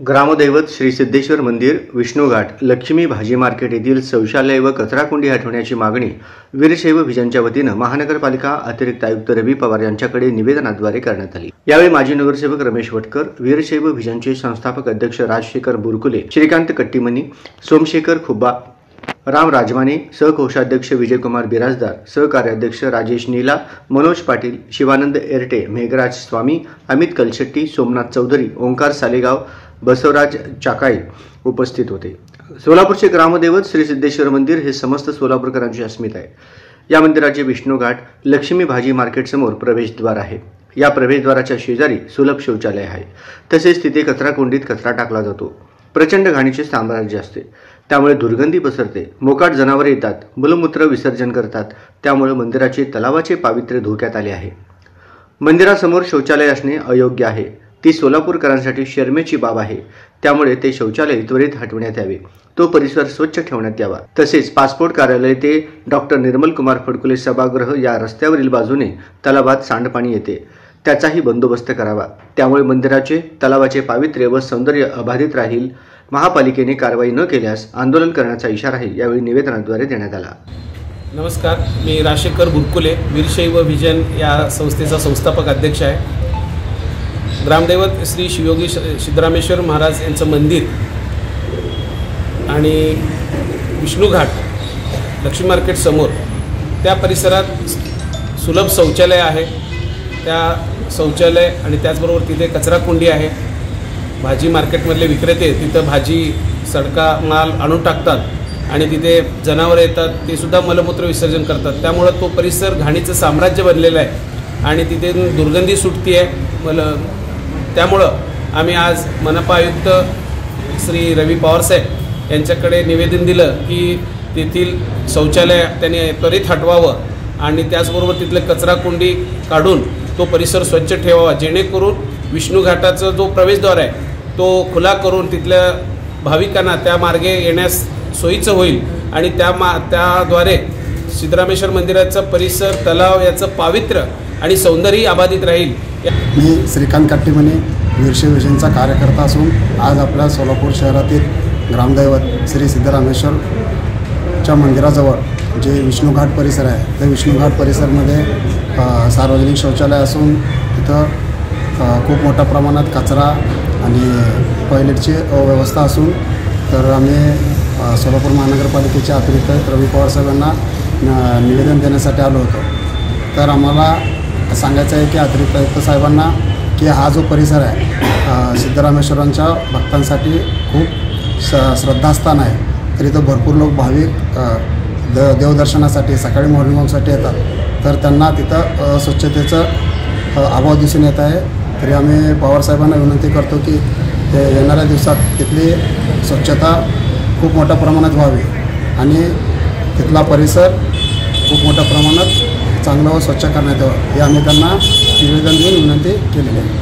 ग्रामदैवत श्री सिद्धेश्वर मंदिर, विष्णुघाट, लक्ष्मी भाजी मार्केट येथील शौचालय व कचराकुंडी हटवण्याची मागणी वीरशैव भिजनच्या वतीनं महानगरपालिका अतिरिक्त आयुक्त रवी पवार यांच्याकडे निवेदनाद्वारे करण्यात आली। यावेळी माजी नगरसेवक रमेश वटकर, वीरशैव भिजनचे संस्थापक अध्यक्ष राजशेखर बुरकुले, श्रीकांत कट्टीमनी, सोमशेखर खुब्बा, राम राजमाने, सहकोषाध्यक्ष विजयकुमार बिराजदार, सहकार्याध्यक्ष राजेश नीला, मनोज पाटील, शिवानंद एरटे, मेघराज स्वामी, अमित कलशेट्टी, सोमनाथ चौधरी, ओंकार सालेगाव, बसवराज चाकाई उपस्थित होते। सोलापूरचे ग्रामदैवत श्री सिद्धेश्वर मंदिर हे समस्त सोलापूरकरांची अस्मिता आहे। या मंदिराचे विष्णुघाट, लक्ष्मी भाजी मार्केट समोर प्रवेशद्वार आहे। या प्रवेशद्वाराच्या शेजारी सुलभ शौचालय आहे। तसेच तिथे कचराकुंडीत कचरा टाकला जातो। प्रचंड घाणीचे साम्राज्य असते, त्यामुळे दुर्गंधी पसरते। मोकाट जनावरे येतात, मलमूत्र विसर्जन करतात, त्यामुळे मंदिराचे तलावाचे पावित्र्य धोक्यात आले आहे। मंदिरासमोर शौचालय असणे अयोग्य आहे। ती सोलापूरकरांसाठी शरमेची बाब आहे। त्यामुळे ते शौचालय त्वरित हटवण्यात यावे, तो परिसर स्वच्छ ठेवण्यात यावा। तसेच पासपोर्ट कार्यालय ते डॉक्टर निर्मल कुमार फडकुले सभागृह या रस्त्यावरील बाजूने तलावात सांडपाणी येते, त्याचाही बंदोबस्त करावा। त्यामुळे मंदिराचे तलावाचे पावित्र्य व सौंदर्य अबाधित राहील। महापालिकेने कारवाई न केल्यास आंदोलन करण्याचा इशाराही यावेळी निवेदनाद्वारे देण्यात आला। नमस्कार, मी राजशेखर बुरकुले, वीरशैव भिजन या संस्थेचा संस्थापक अध्यक्ष आहे। ग्रामदैवत श्री शिवयोगी सिद्धरामेश्वर महाराज यांचं मंदिर आणि विष्णुघाट लक्ष्मी मार्केट समोर त्या परिसरात सुलभ शौचालय आहे। त्या शौचालय आणि त्याचबरोबर तिथे कचराकुंडी आहे। भाजी मार्केटमधले विक्रेते तिथं भाजी सडका माल आणून टाकतात आणि तिथे जनावरे येतात, ते सुद्धा मलमूत्र विसर्जन करतात। त्यामुळं तो परिसर घाणीचं साम्राज्य बनलेलं आहे आणि तिथे दुर्गंधी सुटती आहे। त्यामुळं आम्ही आज मनपा आयुक्त श्री रवी पवार साहेब यांच्याकडे निवेदन दिलं की तेथील शौचालय त्यांनी त्वरित हटवावं आणि त्याचबरोबर तिथले कचराकुंडी काढून तो परिसर स्वच्छ ठेवावा, जेणेकरून विष्णुघाटाचा जो प्रवेशद्वार आहे तो खुला करून तिथल्या भाविकांना त्या मार्गे येण्यास सोयीचं होईल आणि त्याद्वारे सिद्धरामेश्वर मंदिराचा परिसर, तलाव याचं पावित्र्य आणि सौंदर्य अबाधित राहील। मी श्रीकांत कट्टीमनी, वीरशैव भिजनचा कार्यकर्ता असून आज आपल्या सोलापूर शहरातील ग्रामदैवत श्री सिद्धरामेश्वरच्या मंदिराजवळ जे विष्णुघाट परिसर आहे, त्या विष्णुघाट परिसरमध्ये सार्वजनिक शौचालय असून तिथं खूप मोठ्या प्रमाणात कचरा आणि टॉयलेटची व्यवस्था असून तर आम्ही सोलापूर महानगरपालिकेच्या अतिरिक्त रवी पवार साहेबांना निवेदन देण्यासाठी आलो होतो। तर आम्हाला सांगायचं आहे की अतिरिक्त आयुक्त साहेबांना की हा जो परिसर आहे सिद्धरामेश्वरांच्या भक्तांसाठी खूप श्रद्धास्थान आहे। तर इथं भरपूर लोक भाविक देवदर्शनासाठी सकाळी मॉर्निंग वॉकसाठी येतात, तर त्यांना तिथं स्वच्छतेचं अभाव दिसून येत आहे। तरी आम्ही पवार साहेबांना विनंती करतो की येणाऱ्या दिवसात तिथली स्वच्छता खूप मोठ्या प्रमाणात व्हावी आणि तिथला परिसर खूप मोठ्या प्रमाणात चांगलं व स्वच्छ करण्यात यावं, हे आम्ही त्यांना निवेदन देऊन विनंती केलेली आहे।